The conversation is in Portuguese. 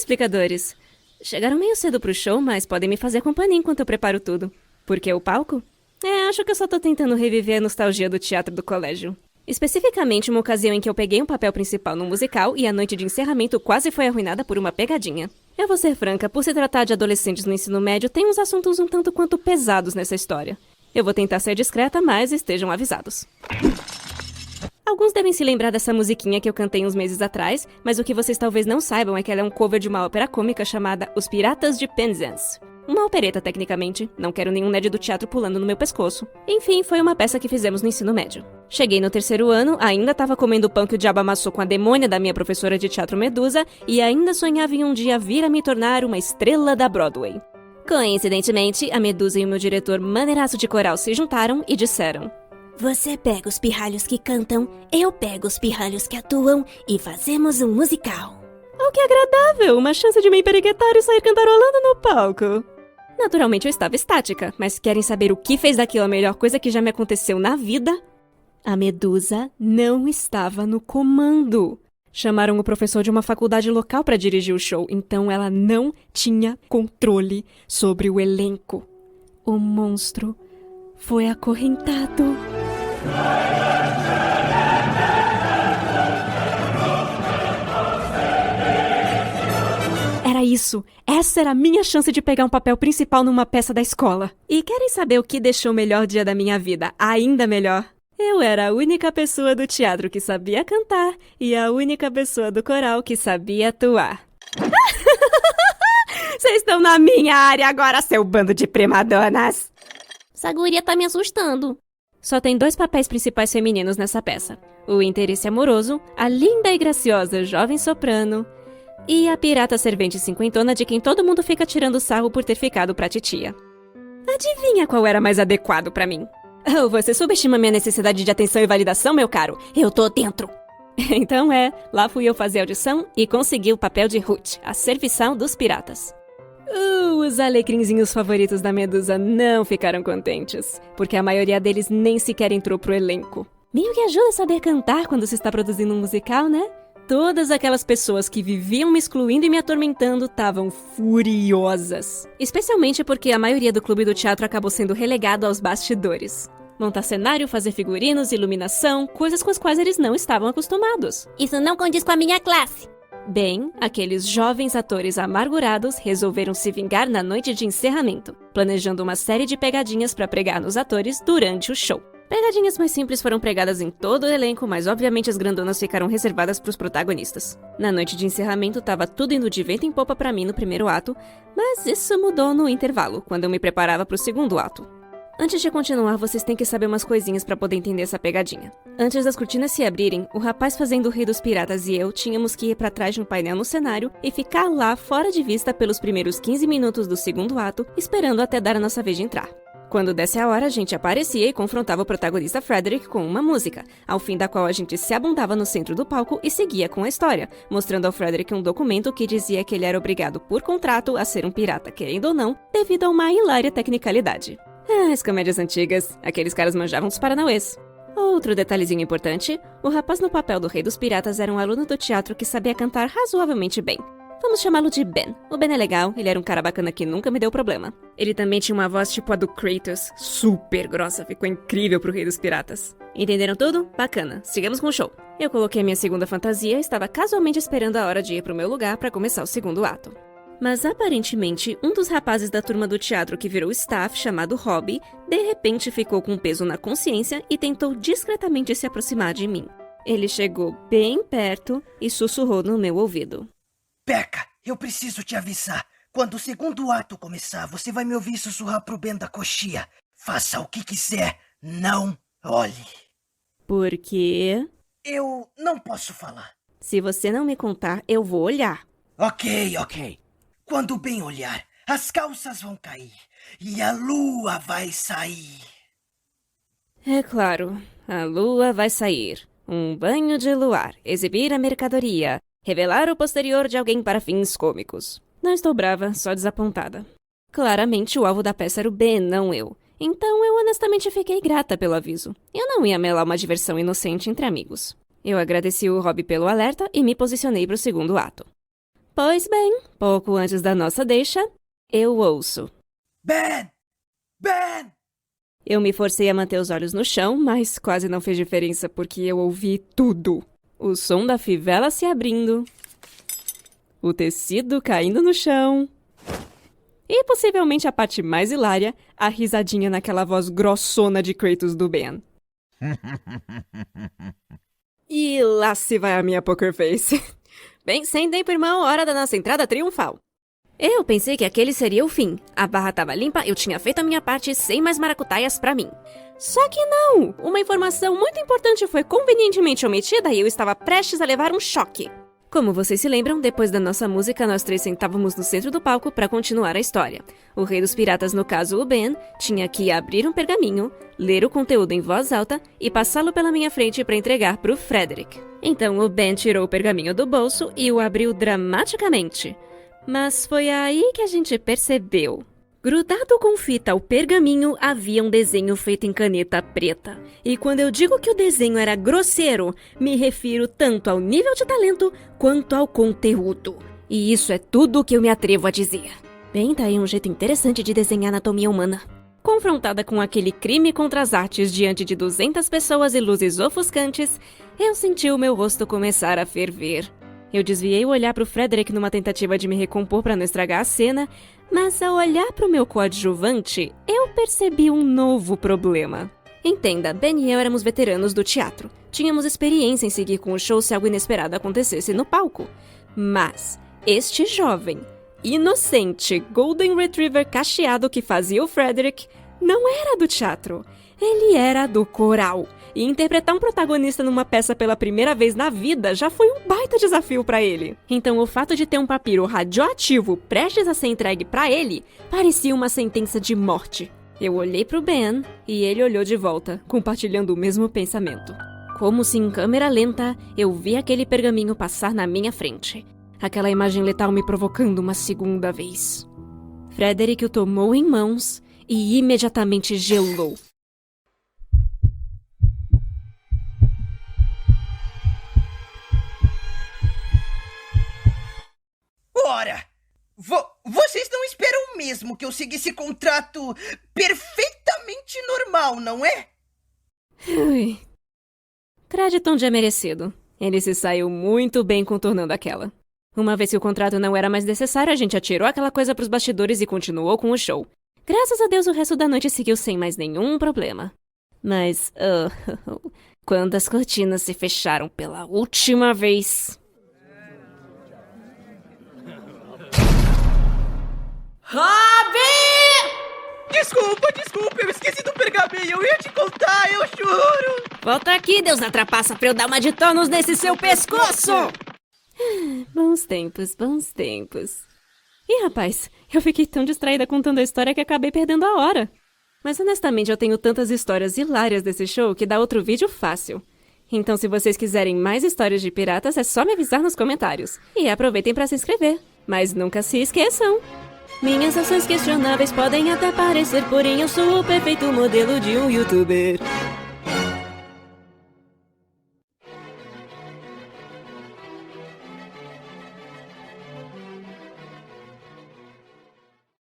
explicadores. Chegaram meio cedo pro show, mas podem me fazer companhia enquanto eu preparo tudo. Por que o palco? Acho que eu só tô tentando reviver a nostalgia do teatro do colégio. Especificamente uma ocasião em que eu peguei um papel principal num musical e a noite de encerramento quase foi arruinada por uma pegadinha. Eu vou ser franca, por se tratar de adolescentes no ensino médio, tem uns assuntos um tanto quanto pesados nessa história. Eu vou tentar ser discreta, mas estejam avisados. Alguns devem se lembrar dessa musiquinha que eu cantei uns meses atrás, mas o que vocês talvez não saibam é que ela é um cover de uma ópera cômica chamada Os Piratas de Penzance. Uma opereta, tecnicamente. Não quero nenhum nerd do teatro pulando no meu pescoço. Enfim, foi uma peça que fizemos no ensino médio. Cheguei no terceiro ano, ainda tava comendo o pão que o diabo amassou com a demônia da minha professora de teatro Medusa e ainda sonhava em um dia vir a me tornar uma estrela da Broadway. Coincidentemente, a Medusa e o meu diretor maneiraço de coral se juntaram e disseram: Você pega os pirralhos que cantam, eu pego os pirralhos que atuam e fazemos um musical. Oh, que agradável! Uma chance de me emperequetar e sair cantarolando no palco. Naturalmente eu estava estática, mas querem saber o que fez daquilo a melhor coisa que já me aconteceu na vida? A Medusa não estava no comando. Chamaram o professor de uma faculdade local para dirigir o show, então ela não tinha controle sobre o elenco. O monstro foi acorrentado. Era isso. Essa era a minha chance de pegar um papel principal numa peça da escola. E querem saber o que deixou o melhor dia da minha vida ainda melhor? Eu era a única pessoa do teatro que sabia cantar e a única pessoa do coral que sabia atuar. Vocês estão na minha área agora, seu bando de primadonas! Essa guria tá me assustando. Só tem 2 papéis principais femininos nessa peça. O interesse amoroso, a linda e graciosa jovem soprano e a pirata servente cinquentona de quem todo mundo fica tirando sarro por ter ficado pra titia. Adivinha qual era mais adequado pra mim? Oh, você subestima minha necessidade de atenção e validação, meu caro? Eu tô dentro! Então lá fui eu fazer audição e consegui o papel de Ruth, a serviçal dos piratas. Os alecrinzinhos favoritos da Medusa não ficaram contentes, porque a maioria deles nem sequer entrou pro elenco. Meio que ajuda a saber cantar quando se está produzindo um musical, né? Todas aquelas pessoas que viviam me excluindo e me atormentando estavam furiosas. Especialmente porque a maioria do clube do teatro acabou sendo relegado aos bastidores. Montar cenário, fazer figurinos, iluminação, coisas com as quais eles não estavam acostumados. Isso não condiz com a minha classe. Bem, aqueles jovens atores amargurados resolveram se vingar na noite de encerramento, planejando uma série de pegadinhas para pregar nos atores durante o show. Pegadinhas mais simples foram pregadas em todo o elenco, mas obviamente as grandonas ficaram reservadas para os protagonistas. Na noite de encerramento, tava tudo indo de vento em popa para mim no primeiro ato, mas isso mudou no intervalo, quando eu me preparava para o segundo ato. Antes de continuar, vocês têm que saber umas coisinhas para poder entender essa pegadinha. Antes das cortinas se abrirem, o rapaz fazendo o Rei dos Piratas e eu tínhamos que ir para trás de um painel no cenário e ficar lá fora de vista pelos primeiros 15 minutos do segundo ato, esperando até dar a nossa vez de entrar. Quando desse a hora, a gente aparecia e confrontava o protagonista Frederick com uma música, ao fim da qual a gente se abundava no centro do palco e seguia com a história, mostrando ao Frederick um documento que dizia que ele era obrigado por contrato a ser um pirata, querendo ou não, devido a uma hilária tecnicalidade. As comédias antigas, aqueles caras manjavam dos paranauês. Outro detalhezinho importante, o rapaz no papel do Rei dos Piratas era um aluno do teatro que sabia cantar razoavelmente bem. Vamos chamá-lo de Ben. O Ben é legal, ele era um cara bacana que nunca me deu problema. Ele também tinha uma voz tipo a do Kratos, super grossa, ficou incrível pro Rei dos Piratas. Entenderam tudo? Bacana, sigamos com o show. Eu coloquei a minha segunda fantasia e estava casualmente esperando a hora de ir pro meu lugar para começar o segundo ato. Mas aparentemente, um dos rapazes da turma do teatro que virou staff, chamado Robbie, de repente ficou com um peso na consciência e tentou discretamente se aproximar de mim. Ele chegou bem perto e sussurrou no meu ouvido. Becca, eu preciso te avisar. Quando o segundo ato começar, você vai me ouvir sussurrar pro Ben da coxia. Faça o que quiser, não olhe. Por quê? Eu não posso falar. Se você não me contar, eu vou olhar. Ok. Quando o Ben olhar, as calças vão cair e a lua vai sair. É claro, a lua vai sair. Um banho de luar, exibir a mercadoria, revelar o posterior de alguém para fins cômicos. Não estou brava, só desapontada. Claramente o alvo da peça era o Ben, não eu. Então eu honestamente fiquei grata pelo aviso. Eu não ia melar uma diversão inocente entre amigos. Eu agradeci o Robbie pelo alerta e me posicionei para o segundo ato. Pois bem, pouco antes da nossa deixa, eu ouço. Ben! Ben! Eu me forcei a manter os olhos no chão, mas quase não fez diferença porque eu ouvi tudo. O som da fivela se abrindo, o tecido caindo no chão e, possivelmente a parte mais hilária, a risadinha naquela voz grossona de Kratos do Ben. E lá se vai a minha poker face. Bem, sem tempo, irmão, hora da nossa entrada triunfal. Eu pensei que aquele seria o fim. A barra tava limpa, eu tinha feito a minha parte sem mais maracutaias pra mim. Só que não! Uma informação muito importante foi convenientemente omitida e eu estava prestes a levar um choque. Como vocês se lembram, depois da nossa música, nós três sentávamos no centro do palco para continuar a história. O rei dos piratas, no caso o Ben, tinha que abrir um pergaminho, ler o conteúdo em voz alta e passá-lo pela minha frente para entregar pro Frederick. Então o Ben tirou o pergaminho do bolso e o abriu dramaticamente. Mas foi aí que a gente percebeu. Grudado com fita ao pergaminho havia um desenho feito em caneta preta. E quando eu digo que o desenho era grosseiro, me refiro tanto ao nível de talento quanto ao conteúdo. E isso é tudo o que eu me atrevo a dizer. Bem, tá aí um jeito interessante de desenhar anatomia humana. Confrontada com aquele crime contra as artes diante de 200 pessoas e luzes ofuscantes, eu senti o meu rosto começar a ferver. Eu desviei o olhar pro Frederick numa tentativa de me recompor para não estragar a cena, mas ao olhar pro meu coadjuvante, eu percebi um novo problema. Entenda, Ben e eu éramos veteranos do teatro. Tínhamos experiência em seguir com o show se algo inesperado acontecesse no palco. Mas este jovem, inocente Golden Retriever cacheado que fazia o Frederick, não era do teatro. Ele era do coral. E interpretar um protagonista numa peça pela primeira vez na vida já foi um baita desafio pra ele. Então o fato de ter um papiro radioativo prestes a ser entregue pra ele parecia uma sentença de morte. Eu olhei pro Ben e ele olhou de volta, compartilhando o mesmo pensamento. Como se em câmera lenta eu vi aquele pergaminho passar na minha frente. Aquela imagem letal me provocando uma segunda vez. Frederick o tomou em mãos e imediatamente gelou. Ora, vocês não esperam mesmo que eu siga esse contrato perfeitamente normal, não é? Ui. Crédito onde é merecido. Ele se saiu muito bem contornando aquela. Uma vez que o contrato não era mais necessário, a gente atirou aquela coisa pros bastidores e continuou com o show. Graças a Deus, o resto da noite seguiu sem mais nenhum problema. Mas, quando as cortinas se fecharam pela última vez... Robbie! Desculpa, eu esqueci do pergaminho, eu ia te contar, eu juro! Volta aqui, Deus da trapaça, pra eu dar uma de Thanos nesse seu pescoço! Bons tempos, bons tempos. Ih, rapaz, eu fiquei tão distraída contando a história que acabei perdendo a hora. Mas honestamente, eu tenho tantas histórias hilárias desse show que dá outro vídeo fácil. Então, se vocês quiserem mais histórias de piratas, é só me avisar nos comentários. E aproveitem pra se inscrever. Mas nunca se esqueçam. Minhas ações questionáveis podem até parecer, porém eu sou o perfeito modelo de um youtuber.